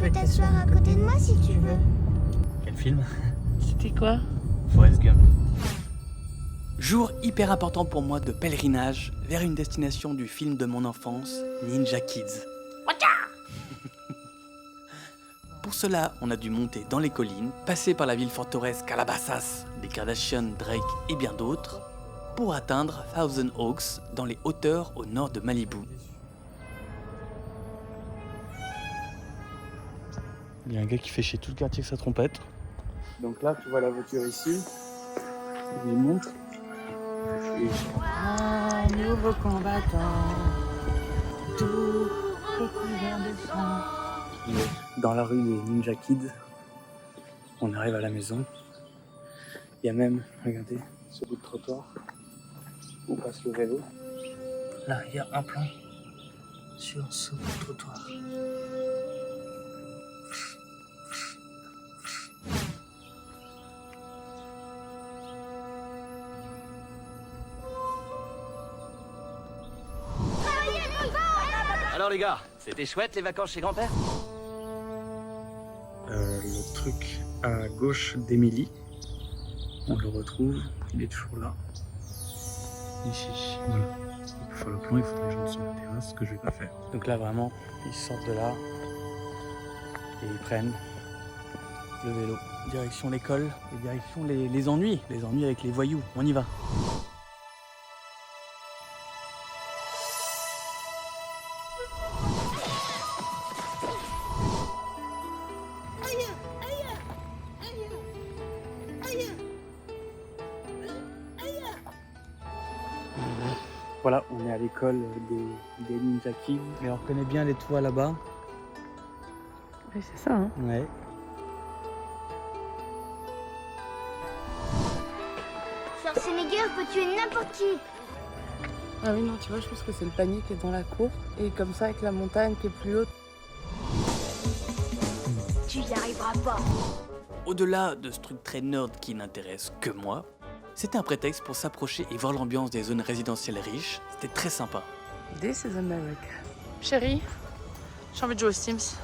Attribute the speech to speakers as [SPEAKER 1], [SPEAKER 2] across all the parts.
[SPEAKER 1] peux t'asseoir à côté de moi si tu veux.
[SPEAKER 2] Quel film?
[SPEAKER 3] C'était quoi?
[SPEAKER 2] Forrest Gump.
[SPEAKER 4] Jour hyper important pour moi de pèlerinage vers une destination du film de mon enfance, Ninja Kids. Pour cela, on a dû monter dans les collines, passer par la ville forteresse Calabasas, des Kardashian, Drake et bien d'autres, pour atteindre Thousand Oaks dans les hauteurs au nord de Malibu. Il y a un gars qui fait chier tout le quartier avec sa trompette. Donc là, tu vois la voiture ici. Il monte.
[SPEAKER 3] Un nouveau combattant, tout recouvert de sang.
[SPEAKER 4] Dans la rue des Ninja Kids, on arrive à la maison. Il y a même, regardez, ce bout de trottoir où passe le vélo. Là, il y a un plan sur ce bout de trottoir.
[SPEAKER 5] Alors les gars, c'était chouette les vacances chez grand-père?
[SPEAKER 4] Le truc à gauche d'Emily, on le retrouve, il est toujours là. Ici, voilà. Pour faire le plan, il faudrait que je monte sur la terrasse, ce que je vais pas faire. Donc là, vraiment, ils sortent de là et ils prennent le vélo. Direction l'école et direction les ennuis avec les voyous. On y va. Voilà, on est à l'école des Ninja Kids. Et on reconnaît bien les toits là-bas.
[SPEAKER 3] Oui, c'est ça, hein.
[SPEAKER 4] Ouais.
[SPEAKER 1] Schwarzenegger peut tuer n'importe qui.
[SPEAKER 3] Ah oui, non, tu vois, je pense que c'est le panier qui est dans la cour. Et comme ça, avec la montagne qui est plus haute.
[SPEAKER 1] Tu y arriveras pas.
[SPEAKER 4] Au-delà de ce truc très nerd qui n'intéresse que moi, c'était un prétexte pour s'approcher et voir l'ambiance des zones résidentielles riches. C'était très sympa.
[SPEAKER 3] This is America. Chérie, j'ai envie de jouer aux Sims.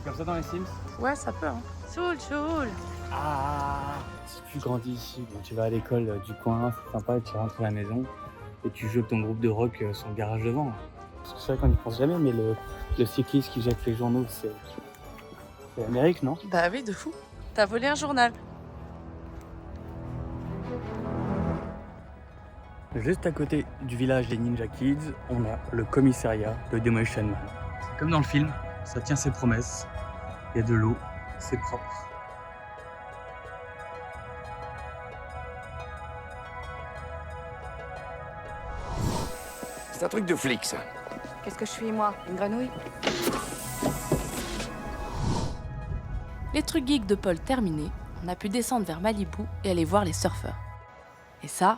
[SPEAKER 4] Comme ça dans les Sims?
[SPEAKER 3] Ouais, ça peut, hein. Soul.
[SPEAKER 4] Ah, si tu grandis ici, bon, tu vas à l'école du coin, c'est sympa, et tu rentres à la maison et tu joues avec ton groupe de rock sur le garage devant. Parce que c'est vrai qu'on n'y pense jamais, mais le cycliste qui jette les journaux, c'est l'Amérique, non?
[SPEAKER 3] Bah oui, de fou. T'as volé un journal.
[SPEAKER 4] Juste à côté du village des Ninja Kids, on a le commissariat de Demolition Man. C'est comme dans le film, ça tient ses promesses. Il y a de l'eau, c'est propre.
[SPEAKER 5] C'est un truc de flic ça.
[SPEAKER 6] Qu'est-ce que je suis, moi? Une grenouille?
[SPEAKER 3] Les trucs geeks de Paul terminés, on a pu descendre vers Malibu et aller voir les surfeurs. Et ça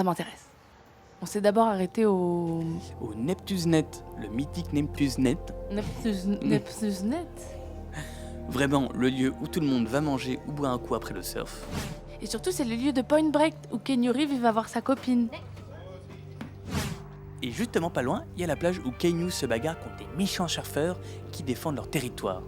[SPEAKER 3] m'intéresse. On s'est d'abord arrêté au
[SPEAKER 4] Neptusnet, le mythique Neptusnet.
[SPEAKER 3] Neptusnet.
[SPEAKER 4] Vraiment, le lieu où tout le monde va manger ou boire un coup après le surf.
[SPEAKER 3] Et surtout, c'est le lieu de Point Break où Keanu Reeves va voir sa copine.
[SPEAKER 4] Et justement pas loin, il y a la plage où Keanu se bagarre contre des méchants surfeurs qui défendent leur territoire.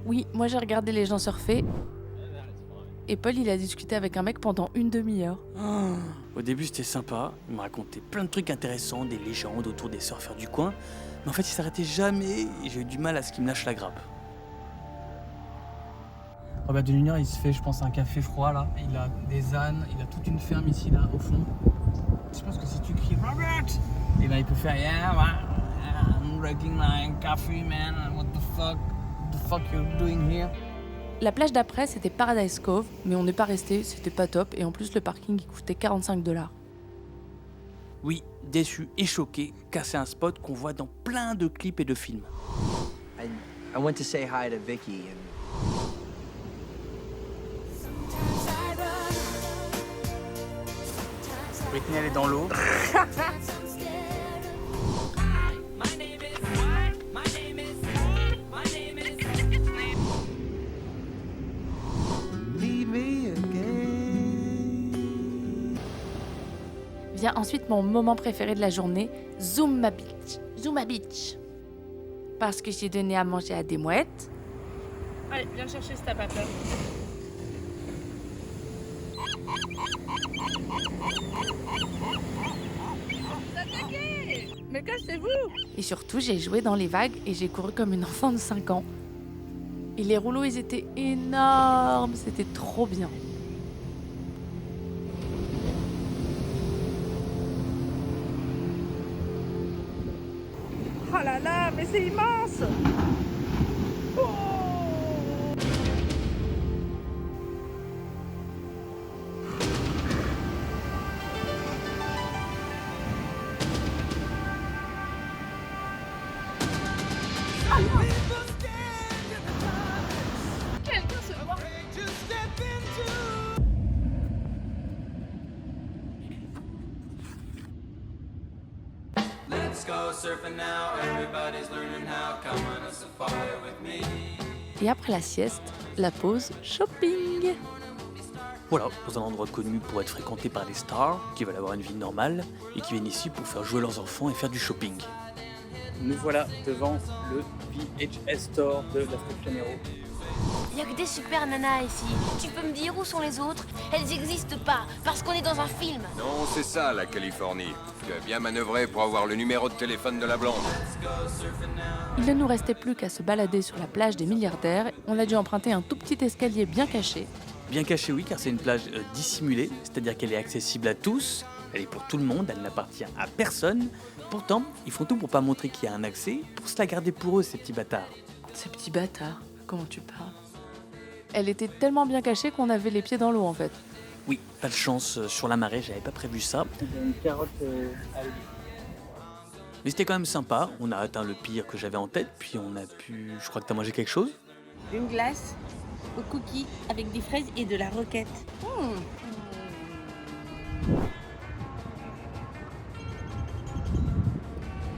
[SPEAKER 3] Oui, moi j'ai regardé les gens surfer. Et Paul, il a discuté avec un mec pendant une demi-heure.
[SPEAKER 4] Oh, au début, c'était sympa. Il me racontait plein de trucs intéressants, des légendes autour des surfeurs du coin. Mais en fait, il s'arrêtait jamais et j'ai eu du mal à ce qu'il me lâche la grappe. Robert De Lumière, il se fait, je pense, un café froid là. Il a des ânes, il a toute une ferme ici là, au fond. Je pense que si tu cries Robert, et ben il peut faire Yeah, I'm drinking my coffee, man. What the fuck you doing here?
[SPEAKER 3] La plage d'après, c'était Paradise Cove, mais on n'est pas resté, c'était pas top, et en plus le parking il coûtait 45 $.
[SPEAKER 4] Oui, déçu et choqué, car c'est un spot qu'on voit dans plein de clips et de films.
[SPEAKER 5] I went to say hi to Vicky and...
[SPEAKER 4] Britney, elle est dans l'eau.
[SPEAKER 3] Vient ensuite mon moment préféré de la journée, Zumba Beach. Zumba Beach. Parce que j'ai donné à manger à des mouettes.
[SPEAKER 7] Allez, viens le chercher si t'as pas peur. Attaquez! Mais cassez-vous!
[SPEAKER 3] Et surtout, j'ai joué dans les vagues et j'ai couru comme une enfant de 5 ans. Et les rouleaux, ils étaient énormes. C'était trop bien.
[SPEAKER 7] Oh là là, mais c'est immense! Quelqu'un se voit.
[SPEAKER 8] Let's go surfing now, everybody's learning how, come on a safari with me.
[SPEAKER 3] Et après la sieste, la pause shopping.
[SPEAKER 2] Voilà, dans un endroit connu pour être fréquenté par des stars qui veulent avoir une vie normale et qui viennent ici pour faire jouer leurs enfants et faire du shopping.
[SPEAKER 4] Nous voilà devant le VHS Store de la Rio de Janeiro.
[SPEAKER 9] Il y a que des super nanas ici. Tu peux me dire où sont les autres? Elles n'existent pas, parce qu'on est dans un film.
[SPEAKER 10] Non, c'est ça, la Californie. Tu as bien manœuvré pour avoir le numéro de téléphone de la blonde.
[SPEAKER 3] Il ne nous restait plus qu'à se balader sur la plage des milliardaires. On a dû emprunter un tout petit escalier bien caché.
[SPEAKER 2] Bien cachée, oui, car c'est une plage dissimulée, c'est-à-dire qu'elle est accessible à tous, elle est pour tout le monde, elle n'appartient à personne. Pourtant, ils font tout pour pas montrer qu'il y a un accès, pour se la garder pour eux, ces petits bâtards.
[SPEAKER 3] Ces petits bâtards, comment tu parles? Elle était tellement bien cachée qu'on avait les pieds dans l'eau en fait.
[SPEAKER 2] Oui, pas de chance, sur la marée, j'avais pas prévu ça.
[SPEAKER 4] Une carotte à l'huile.
[SPEAKER 2] Mais c'était quand même sympa, on a atteint le pire que j'avais en tête, puis on a pu... Je crois que t'as mangé quelque chose?
[SPEAKER 7] Une glace aux cookies avec des fraises et de la roquette.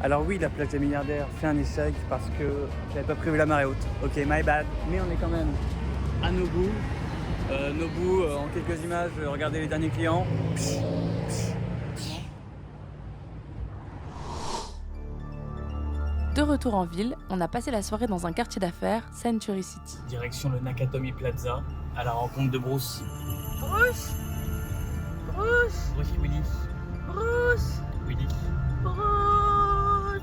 [SPEAKER 4] Alors oui, la plage des milliardaires fait un échec parce que j'avais pas prévu la marée haute. Ok, my bad. Mais on est quand même à Nobu. Nobu, en quelques images, regardez les derniers clients.
[SPEAKER 3] De retour en ville, on a passé la soirée dans un quartier d'affaires, Century City.
[SPEAKER 4] Direction le Nakatomi Plaza, à la rencontre de Bruce.
[SPEAKER 7] Bruce! Bruce!
[SPEAKER 4] Bruce Willis.
[SPEAKER 7] Bruce!
[SPEAKER 4] Willis.
[SPEAKER 7] Bruce!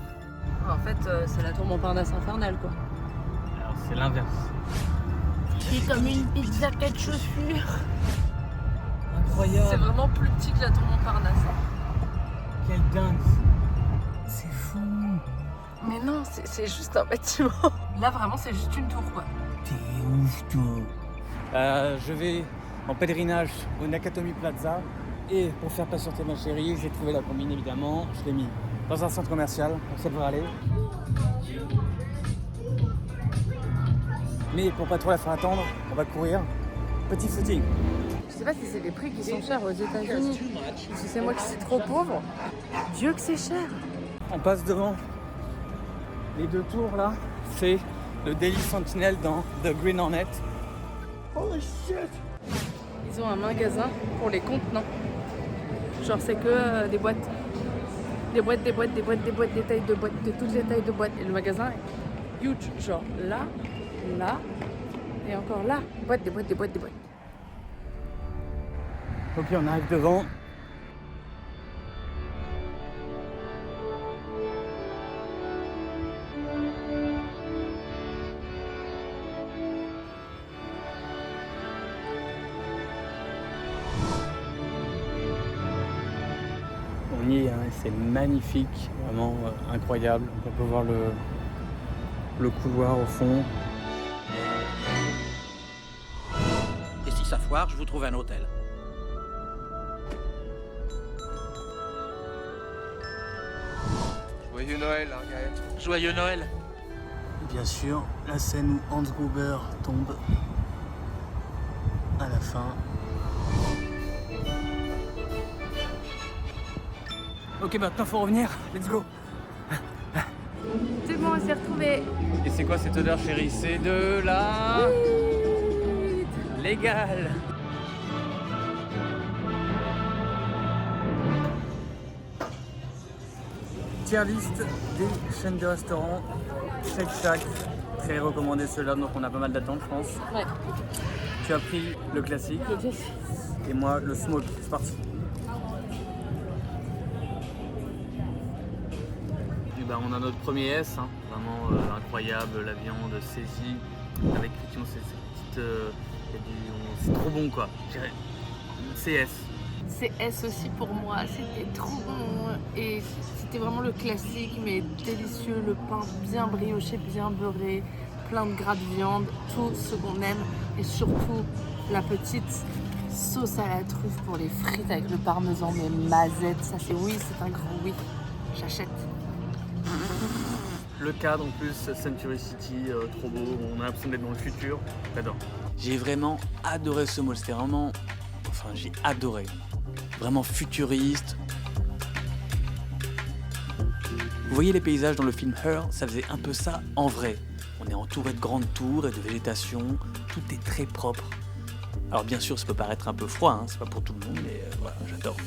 [SPEAKER 7] En fait, c'est la tour Montparnasse infernale, quoi.
[SPEAKER 4] Alors c'est l'inverse.
[SPEAKER 7] C'est comme une pizza 4 chaussures.
[SPEAKER 4] Incroyable.
[SPEAKER 7] C'est vraiment plus petit que la tour Montparnasse.
[SPEAKER 4] Quelle dingue. C'est fou.
[SPEAKER 7] Mais non, c'est juste un bâtiment. Là, vraiment, c'est juste une tour, quoi.
[SPEAKER 4] T'es ouf, toi. Je vais en pèlerinage au Nakatomi Plaza. Et pour faire patienter ma chérie, j'ai trouvé la combine évidemment. Je l'ai mis dans un centre commercial. Ça devrait aller. Mais pour pas trop la faire attendre, on va courir. Petit footing.
[SPEAKER 6] Je sais pas si c'est des prix qui sont chers aux États-Unis. Si c'est moi qui suis trop pauvre. Dieu que c'est cher.
[SPEAKER 4] On passe devant les 2 tours là. C'est le Daily Sentinel dans The Green Hornet. Holy shit!
[SPEAKER 6] Ils ont un magasin pour les contenants. Genre c'est que des boîtes. Des boîtes, des boîtes, des boîtes, des boîtes, des tailles de boîtes, de toutes les tailles de boîtes. Et le magasin est huge. Genre là, là et encore là. Boîtes, des boîtes, des boîtes, des boîtes.
[SPEAKER 4] Ok, on arrive devant. On y est, hein, c'est magnifique, vraiment incroyable. On peut voir le couloir au fond.
[SPEAKER 11] Et si ça foire, je vous trouve un hôtel.
[SPEAKER 10] Joyeux Noël, hein, Gaël.
[SPEAKER 11] Joyeux Noël.
[SPEAKER 4] Bien sûr, la scène où Hans Gruber tombe à la fin. Ok, maintenant faut revenir. Let's go.
[SPEAKER 6] C'est bon, on s'est retrouvés.
[SPEAKER 4] Et c'est quoi cette odeur, chérie? C'est de la... légal. Tier list des chaînes de restaurants. Shake Shack, très recommandé ceux-là, donc on a pas mal d'attentes, je pense.
[SPEAKER 6] Ouais.
[SPEAKER 4] Tu as pris le classique.
[SPEAKER 6] Le classique.
[SPEAKER 4] Et moi, le smoke. C'est parti. Et ben, on a notre premier S, hein. Vraiment incroyable, la viande saisie, avec effectivement ces petites... c'est trop bon quoi, je dirais. CS.
[SPEAKER 6] CS aussi pour moi, c'était trop bon et c'était vraiment le classique mais délicieux, le pain bien brioché, bien beurré, plein de gras de viande, tout ce qu'on aime et surtout la petite sauce à la truffe pour les frites avec le parmesan, mais mazette, ça c'est oui, c'est un grand oui, j'achète.
[SPEAKER 4] Le cadre en plus, Century City, trop beau, on a l'impression d'être dans le futur, j'adore.
[SPEAKER 2] J'ai vraiment adoré ce mall, c'était vraiment... Enfin, j'ai adoré. Vraiment futuriste. Vous voyez les paysages dans le film Her, ça faisait un peu ça en vrai. On est entouré de grandes tours et de végétation, tout est très propre. Alors bien sûr, ça peut paraître un peu froid, hein, c'est pas pour tout le monde, mais voilà, j'adore.